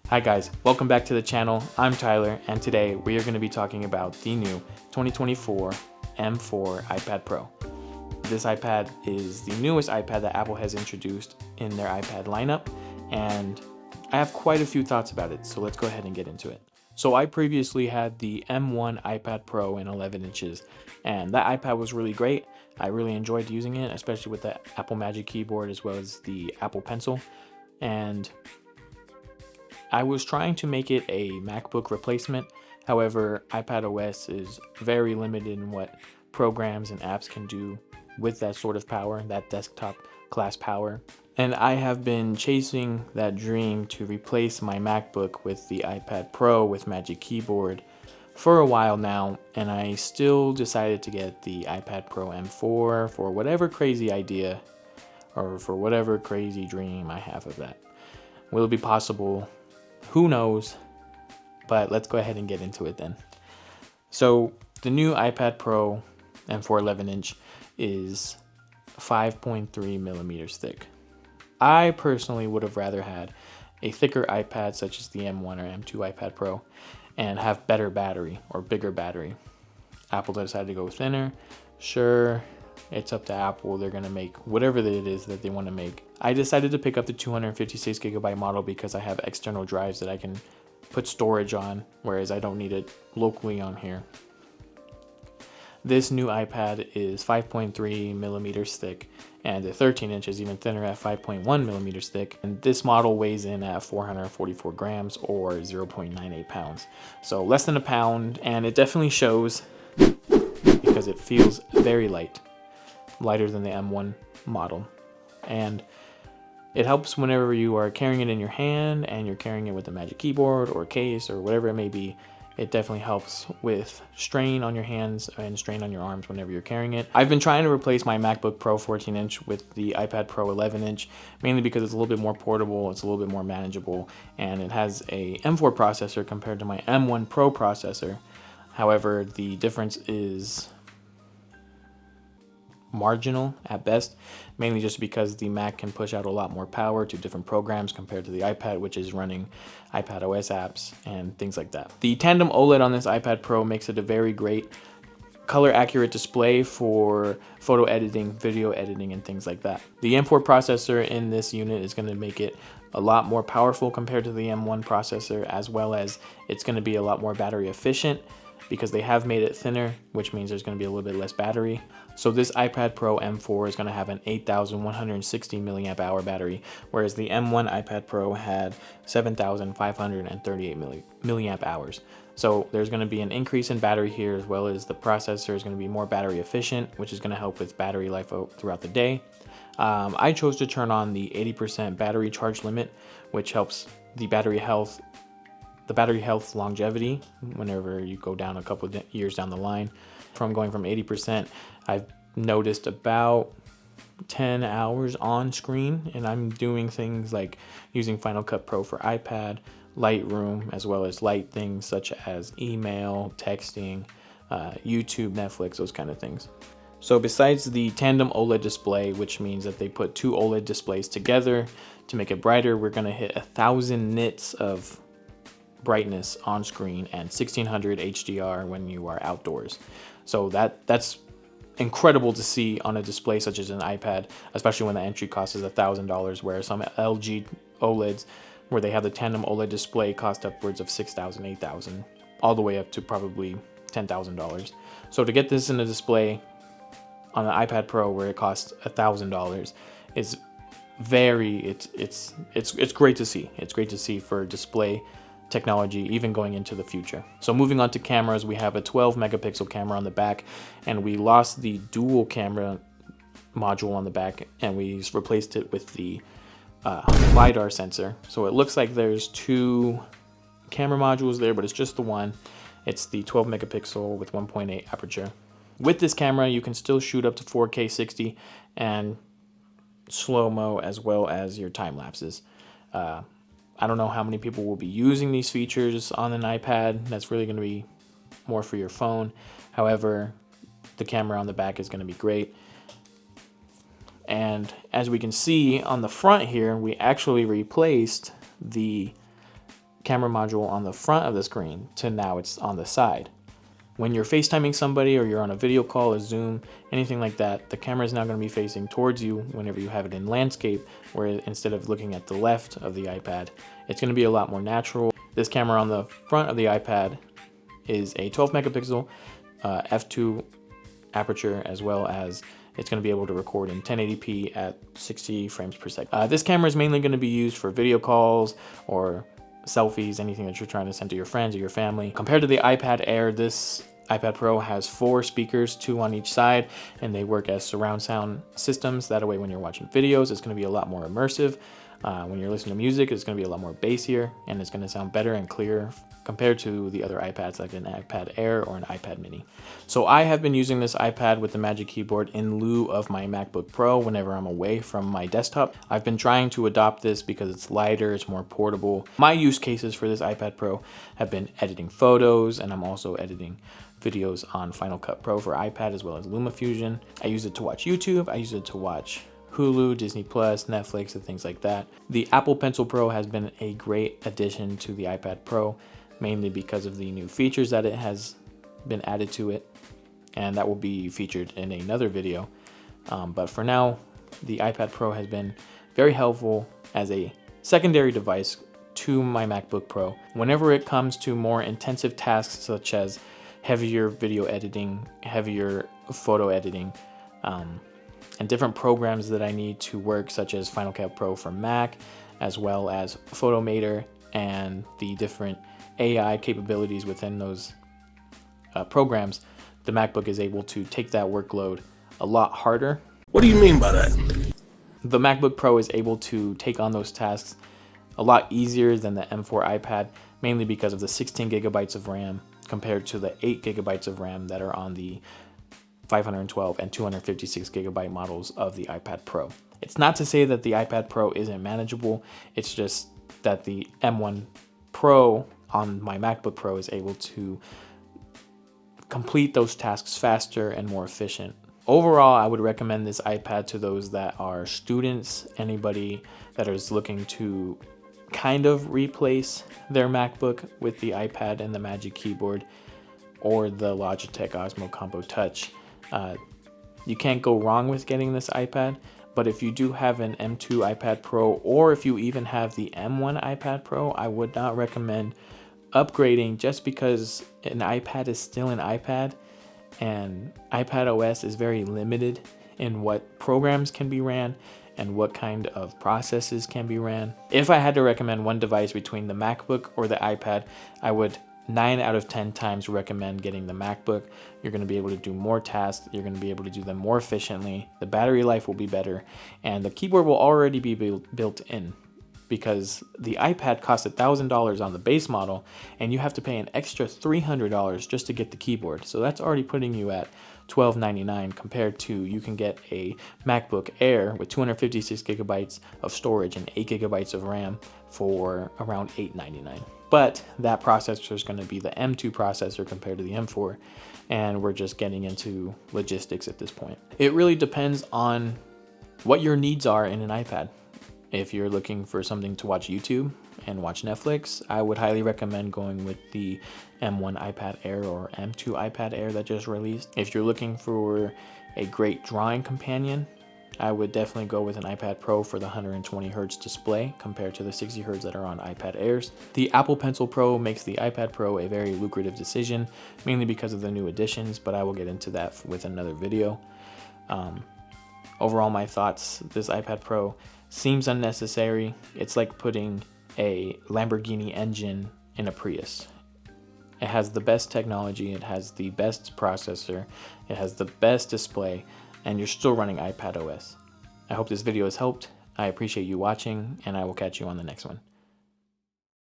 Hi guys, welcome back to the channel. I'm Tyler, and today we are going to be talking about the new 2024 M4 iPad Pro. This iPad is the newest iPad that Apple has introduced in their iPad lineup, and I have quite a few thoughts about it, so let's go ahead and get into it. So I previously had the M1 iPad Pro in 11 inches, and that iPad was really great. I really enjoyed using it, especially with the Apple Magic Keyboard as well as the Apple Pencil. And I was trying to make it a MacBook replacement. However, iPadOS is very limited in what programs and apps can do with that sort of power, that desktop class power. And I have been chasing that dream to replace my MacBook with the iPad Pro with Magic Keyboard for a while now, and I still decided to get the iPad Pro M4 for whatever crazy idea or for whatever crazy dream I have of that. Will it be possible? Who knows? But let's go ahead and get into it then. So the new iPad Pro M4 11-inch is 5.3 millimeters thick. I personally would have rather had a thicker iPad such as the M1 or M2 iPad Pro and have better battery or bigger battery. Apple decided to go thinner. Sure, it's up to Apple. They're going to make whatever it is that they want to make. I decided to pick up the 256 gigabyte model because I have external drives that I can put storage on, whereas I don't need it locally on here. This new iPad is 5.3 millimeters thick, and the 13-inch is even thinner at 5.1 millimeters thick. And this model weighs in at 444 grams or 0.98 pounds. So less than a pound, and it definitely shows because it feels very light, lighter than the M1 model. And it helps whenever you are carrying it in your hand and you're carrying it with a Magic Keyboard or case or whatever it may be. It definitely helps with strain on your hands and strain on your arms whenever you're carrying it. I've been trying to replace my MacBook Pro 14-inch with the iPad Pro 11-inch, mainly because it's a little bit more portable, it's a little bit more manageable, and it has a M4 processor compared to my M1 Pro processor. However, the difference is marginal at best, mainly just because the Mac can push out a lot more power to different programs compared to the iPad, which is running iPadOS apps and things like that. The tandem OLED on this iPad Pro makes it a very great color accurate display for photo editing, video editing, and things like that. The M4 processor in this unit is going to make it a lot more powerful compared to the M1 processor, as well as it's going to be a lot more battery efficient because they have made it thinner, which means there's going to be a little bit less battery. So this iPad Pro M4 is going to have an 8,160 milliamp hour battery, whereas the M1 iPad Pro had 7,538 milliamp hours. So there's going to be an increase in battery here, as well as the processor is going to be more battery efficient, which is going to help with battery life throughout the day. I chose to turn on the 80% battery charge limit, which helps the battery health longevity whenever you go down a couple of years down the line. From going from 80%, I've noticed about 10 hours on screen, and I'm doing things like using Final Cut Pro for iPad, Lightroom, as well as light things such as email, texting, YouTube, Netflix, those kind of things. So besides the tandem OLED display, which means that they put two OLED displays together to make it brighter, we're going to hit 1,000 nits of brightness on screen and 1600 HDR when you are outdoors. So that's incredible to see on a display such as an iPad, especially when the entry cost is $1,000, where some LG OLEDs, where they have the tandem OLED display, cost upwards of $6,000, $8,000, all the way up to probably $10,000. So to get this in a display on an iPad Pro where it costs $1,000 is it's great to see. It's great to see for display technology even going into the future. So moving on to cameras, we have a 12 megapixel camera on the back, and we lost the dual camera module on the back and we replaced it with the LiDAR sensor. So it looks like there's two camera modules there, but it's just the one. It's the 12 megapixel with 1.8 aperture. With this camera, you can still shoot up to 4K 60 and slow-mo, as well as your time lapses. I don't know how many people will be using these features on an iPad. That's really going to be more for your phone. However, the camera on the back is going to be great. And as we can see on the front here, we actually replaced the camera module on the front of the screen to now it's on the side. When you're FaceTiming somebody or you're on a video call, a Zoom, anything like that, the camera is now going to be facing towards you whenever you have it in landscape, where instead of looking at the left of the iPad, it's going to be a lot more natural. This camera on the front of the iPad is a 12 megapixel f2 aperture, as well as it's going to be able to record in 1080p at 60 frames per second. This camera is mainly going to be used for video calls or selfies, anything that you're trying to send to your friends or your family. Compared to the iPad Air, this iPad Pro has 4 speakers, 2 on each side, and they work as surround sound systems. That way when you're watching videos, it's going to be a lot more immersive. When you're listening to music, it's going to be a lot more bassier, and it's going to sound better and clearer compared to the other iPads like an iPad Air or an iPad mini. So I have been using this iPad with the Magic Keyboard in lieu of my MacBook Pro whenever I'm away from my desktop. I've been trying to adopt this because it's lighter, it's more portable. My use cases for this iPad Pro have been editing photos, and I'm also editing videos on Final Cut Pro for iPad as well as LumaFusion. I use it to watch YouTube, I use it to watch Hulu, Disney Plus, Netflix, and things like that. The Apple Pencil Pro has been a great addition to the iPad Pro, mainly because of the new features that it has been added to it, and that will be featured in another video. But for now, the iPad Pro has been very helpful as a secondary device to my MacBook Pro. Whenever it comes to more intensive tasks such as heavier video editing, heavier photo editing, and different programs that I need to work, such as Final Cut Pro for Mac, as well as Photomator and the different AI capabilities within those programs, the MacBook is able to take that workload a lot harder. What do you mean by that? The MacBook Pro is able to take on those tasks a lot easier than the M4 iPad, mainly because of the 16 gigabytes of RAM compared to the 8 gigabytes of RAM that are on the 512 and 256 gigabyte models of the iPad Pro. It's not to say that the iPad Pro isn't manageable, it's just that the M1 Pro on my MacBook Pro is able to complete those tasks faster and more efficient. Overall, I would recommend this iPad to those that are students, anybody that is looking to kind of replace their MacBook with the iPad and the Magic Keyboard or the Logitech Osmo Combo Touch. You can't go wrong with getting this iPad, but if you do have an M2 iPad Pro, or if you even have the M1 iPad Pro, I would not recommend upgrading just because an iPad is still an iPad, and iPad OS is very limited in what programs can be ran and what kind of processes can be ran. If I had to recommend one device between the MacBook or the iPad, I would 9 out of 10 times recommend getting the MacBook. You're going to be able to do more tasks, you're going to be able to do them more efficiently, the battery life will be better, and the keyboard will already be built in, because the iPad costs $1,000 on the base model, and you have to pay an extra $300 just to get the keyboard. So that's already putting you at $1,299 compared to you can get a MacBook Air with 256 gigabytes of storage and 8 gigabytes of RAM for around $899. But that processor is going to be the M2 processor compared to the M4, and we're just getting into logistics at this point. It really depends on what your needs are in an iPad. If you're looking for something to watch YouTube and watch Netflix, I would highly recommend going with the M1 iPad Air or M2 iPad Air that just released. If you're looking for a great drawing companion, I would definitely go with an iPad Pro for the 120 Hz display compared to the 60 Hz that are on iPad Airs. The Apple Pencil Pro makes the iPad Pro a very lucrative decision, mainly because of the new additions, but I will get into that with another video. Overall, my thoughts, this iPad Pro seems unnecessary. It's like putting a Lamborghini engine in a Prius. It has the best technology, it has the best processor, it has the best display, and you're still running iPad OS. I hope this video has helped. I appreciate you watching, and I will catch you on the next one.